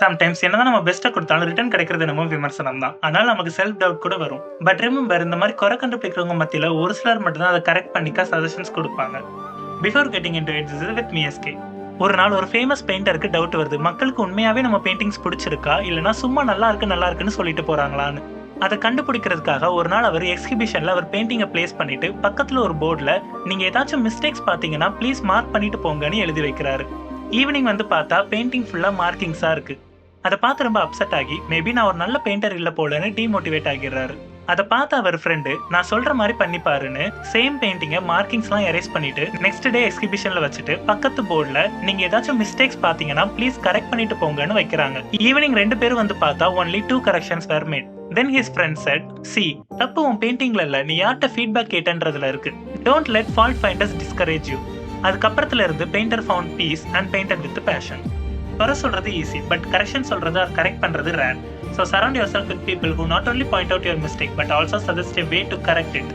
Sometimes என்னதான் நம்ம பெஸ்ட்டா கொடுத்தாலும் ரிட்டர்ன் கிடைக்கிறது என்னமோ விமர்சனம் தான். அதனால நமக்கு செல்ஃப் டவுட் கூட வரும். பட் ரிமெம்பர், இந்த மாதிரி குறை கண்டுபிடிக்கிறவங்க மத்தியில ஒரு சிலர் மட்டும் தான் அதை கரெக்ட் பண்ணிக்க சஜஷன்ஸ் கொடுப்பாங்க. Before getting into it, this is with me SK. ஒரு நாள் ஒரு ஃபேமஸ் பெயிண்டருக்கு டவுட் வருது, மக்களுக்கு உண்மையாவே நம்ம பெயிண்டிங்ஸ் பிடிச்சிருக்கா இல்லைன்னா சும்மா நல்லா இருக்குன்னு சொல்லிட்டு போறாங்களான்னு. அதை கண்டுபிடிக்கிறதுக்காக ஒரு நாள் அவர் எக்ஸிபிஷன்ல அவர் பெயிண்டிங்கை பிளேஸ் பண்ணிட்டு பக்கத்துல ஒரு போர்டில் நீங்க ஏதாச்சும் மிஸ்டேக்ஸ் பாத்தீங்கன்னா ப்ளீஸ் மார்க் பண்ணிட்டு போங்கன்னு எழுதி வைக்கிறாரு. ஈவினிங் வந்து பார்த்தா பெயிண்டிங் ஃபுல்லா மார்க்கிங்ஸா இருக்கு. அதை பார்த்து ரொம்ப அப்செட் ஆகி மேபி நான் ஒரு நல்ல பெயிண்டர் இல்ல போலன்னு டிமோட்டிவேட் ஆகிடுறாரு. அதை பார்த்து அவர் ஃப்ரெண்டு நான் சொல்ற மாதிரி பண்ணிப்பாருன்னு சேம் பெயிண்டிங்கை மார்க்கிங்ஸ்லாம் எரேஸ் பண்ணிட்டு நெக்ஸ்ட் டே எக்ஸிபிஷன்ல வச்சுட்டு பக்கத்து போர்டில் நீங்க ஏதாச்சும் மிஸ்டேக்ஸ் பாத்தீங்கன்னா ப்ளீஸ் கரெக்ட் பண்ணிட்டு போங்கன்னு வைக்கிறாங்க. ஈவினிங் 2 பேரும் வந்து பார்த்தா only 2 corrections were made. Then his friend said, "See, தப்பு உன் பெயிண்டிங்ல இல்ல, நீ யார்கிட்ட ஃபீட்பேக் கேட்டன்றதுல இருக்கு. Don't let fault finders discourage you." அதுக்கப்புறத்துல இருந்து painter found peace and painted with passion. குறை சொல்றது ஈஸி, பட் கரெக்ஷன் சொல்றது கரெக்ட் பண்றது rare. So surround yourself with people who not only point out your mistake but also suggest a way to correct it.